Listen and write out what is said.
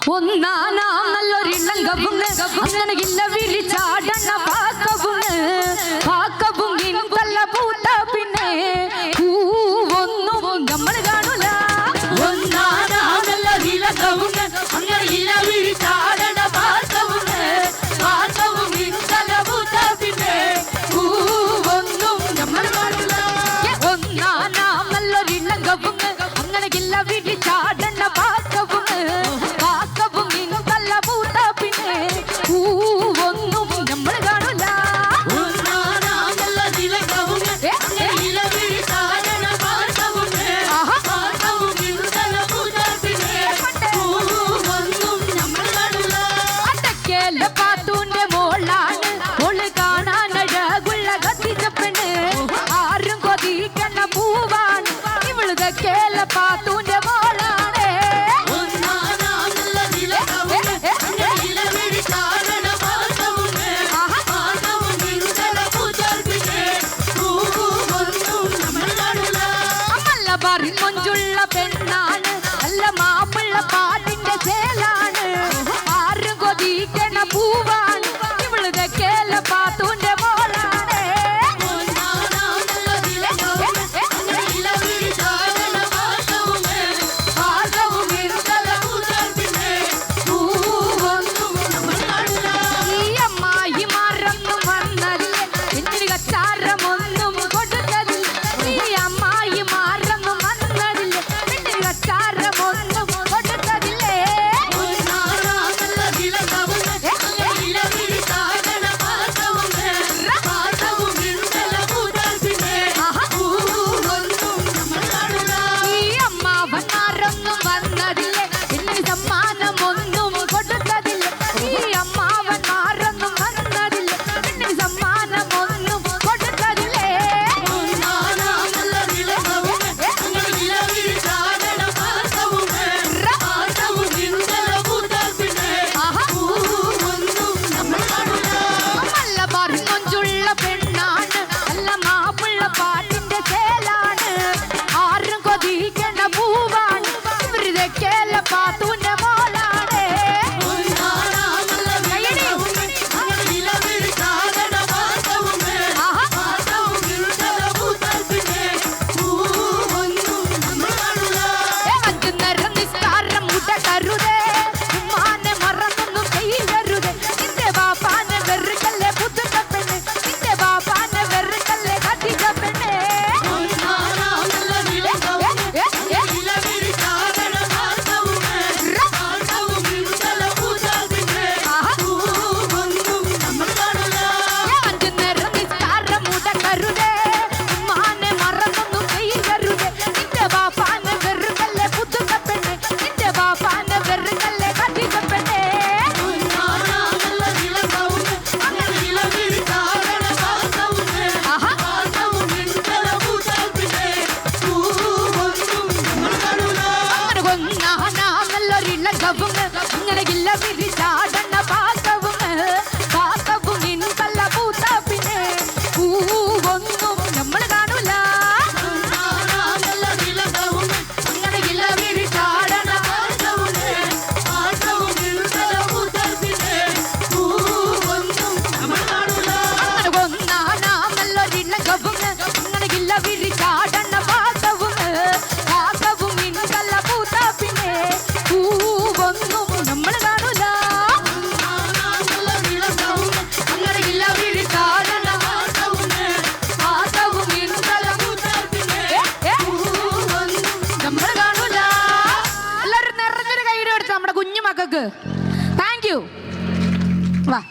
ഒന്നാനാം നല്ലൊരിളങ്കവും അങ്ങനെ ഇല്ല വിളിച്ചാടണ പാക്കവും പാക്കവും ഇന്നല്ല പൂത്ത പിന്നെ പൂവൊന്നും നമ്മൾ കാണൂല. ഒന്നാനാം നല്ലൊരിളങ്കവും അങ്ങനെ ഇല്ല വിളിച്ചാടണ പാക്കവും പാക്കവും ഇന്നല്ല പൂത്ത പിന്നെ പൂവൊന്നും നമ്മൾ കാണൂല. ഒന്നാനാം നല്ലൊരിളങ്കവും അങ്ങനെ ഇല്ല വിളിച്ചാടണ പാക്കവും പാക്കവും ഇന്നല്ല പൂത്ത പിന്നെ പൂവൊന്നും നമ്മൾ കാണൂല. ഒന്നാനാം നല്ലൊരിളങ്കവും അങ്ങനെ ഇല്ല വിളിച്ചാടണ പാക്കവും പാക്കവും ഇന്നല്ല പൂത്ത പിന്നെ പൂവൊന്നും നമ്മൾ കാണൂല. അടക്കേല പാത്തൂന്റെ മോളാണ് ഓള് കാണാനഴകുള്ള കത്തിച്ച പെണ്ണ് ആരും കൊതിക്കണ പൂവാണ് ഇവളുടെ കേല പാത്തൂന്റെ മോളാണ്. ഒന്നാനാം നല്ലൊരിളങ്കവും അങ്ങനെ ഇല്ല വിളിച്ചാടണ പാക്കവും പാക്കവും ഇന്നല്ല പൂത്ത പിന്നെ പൂവൊന്നും നമ്മൾ കാണൂല. മല്ലബാറിൽ മൊഞ്ചുള്ള പെണ്ണാണ് നല്ല മാപ്പിള്ള പാട്ടിന്റെ ചേലാണ് ആരും കൊതിക്കണ പൂവാണ് ഇവളുടെ കേല പാത്തൂന്റെ മോളാണ്. ഒന്നാനാം നല്ലൊരിളങ്കവും അങ്ങനെ ഇല്ല വിളിച്ചാടണ പാക്കവും പാക്കവും ഇന്നല്ല പൂത്ത പിന്നെ പൂവൊന്നും നമ്മൾ കാണൂല. ഈ അമ്മായി മറന്നു വന്നതില്ലേ എന്നിട്ട് കച്ചാരമൊന്നും കൊടുത്തതില്ല. ഈ അമ്മായി മറന്നു വന്നതില്ലേ എന്നിട്ട് കച്ചാരമൊന്നും കൊടുത്തതില്ലേ. ഒന്നാനാം നല്ലൊരിളങ്കവും അങ്ങനെ ഇല്ല വിളിച്ചാടണ പാക്കവും പാക്കവും ഇന്നല്ല പൂത്ത പിന്നെ പൂവൊന്നും നമ്മൾ കാണൂല. ഈ അമ്മാവൻ മറന്നു വന്നതില്ലേ എന്നിട്ട് സമ്മാനമൊന്നും കൊടുത്തതില്ല. ഈ അമ്മാവൻ മറന്നു വന്നതില്ലേ എന്നിട്ട് സമ്മാനമൊന്നും കൊടുത്തതില്ലേ. ഒന്നാനാം നല്ലൊരിളങ്കവും അങ്ങനെ ഇല്ല വിളിച്ചാടണ പാക്കവും പാക്കവും ഇന്നല്ല പൂത്ത പിന്നെ പൂവൊന്നും നമ്മൾ കാണൂല. മല്ലബാറിൽ മൊഞ്ചുള്ള പെണ്ണാണ് നല്ല മാപ്പിള്ള പാട്ടിന്റെ ചേലാണ് ആരും കൊതിക്കണ പൂവാണ് ഇവരുടെ കേല പാത്തൂന്റെ മോളാണ്. ഒന്നാനാം നല്ലൊരിളങ്കവും അങ്ങനെ ഇല്ല വിളിച്ചാടണ പാക്കവും പാക്കവും ഇന്നല്ല പൂത്ത പിന്നെ പൂവൊന്നും നമ്മൾ കാണൂല. അഞ്ചു നേരം നിസ്കാരം മുടക്കരുതേ ഉമ്മാനെ മറന്നൊന്നും ചെയ്യരുതേ. നിന്റെ ബാപ്പാനെ വെറുക്കല്ലേ പുതുക്ക പെണ്ണ് നിന്റെ ബാപ്പാനെ വെറുക്കല്ലേ കത്തിച്ച പെണ്ണ്. ഒന്നാനാം നല്ലൊരിളങ്കവും അങ്ങനെ ഇല്ല വിളിച്ചാടണ പാക്കവും പാക്കവും ഇന്നല്ല പൂത്ത പിന്നെ പൂവൊന്നും നമ്മൾ കാണൂല. അഞ്ചു നേരം നിസ്കാരം മുടക്കരുതേ ഉമ്മാനെ മറന്നൊന്നും ചെയ്യരുതേ. നിന്റെ ബാപ്പാനെ വെറുക്കല്ലേ പുതുക്ക പെണ്ണ് നിന്റെ ബാപ്പാനെ വെറുക്കല്ലേ കത്തിച്ച പെണ്ണ്. ഒന്നാനാം നല്ലൊരിളങ്കവും അങ്ങനെ ഇല്ല വിളിച്ചാടണ പാക്കവും പാക്കവും ഇന്നല്ല പൂത്ത പിന്നെ പൂവൊന്നും നമ്മൾ കാണൂല. അങ്ങനെ കൊന്നാനാമല്ലൊരിളകവും അങ്ങനെ ഇല്ല വിരിച്ചാടണ പാക്കവും പാക്കവും ഇന്നല്ല പൂത്ത പിന്നെ പൂവൊന്നും നമ്മൾ കാണൂല. ഒന്നാനാം നല്ലൊരിളങ്കവും അങ്ങനെ ഇല്ല വിളിച്ചാടണ പാക്കവും പാക്കവും ഇന്നല്ല പൂത്ത പിന്നെ പൂവൊന്നും നമ്മൾ കാണൂല. അങ്ങനെ കൊന്നാനാമല്ലൊരിളകവും അങ്ങനെ ഇല്ല വിരിച്ചാടണ പാക്കവും പാക്കവും ഇന്നല്ല പൂത്ത പിന്നെ പൂവൊന്നും നമ്മൾ കാണൂല. ഒന്നാനാം നല്ലൊരിളങ്കവും അങ്ങനെ ഇല്ല വിളിച്ചാടണ പാക്കവും പാക്കവും ഇന്നല്ല പൂത്ത പിന്നെ പൂവൊന്നും നമ്മൾ കാണൂല. എല്ലാവരും നിറഞ്ഞൊരു കൈയ്യടി കൊടുത്തു നമ്മുടെ കുഞ്ഞു മക്കൾക്ക്. Thank you. വാ.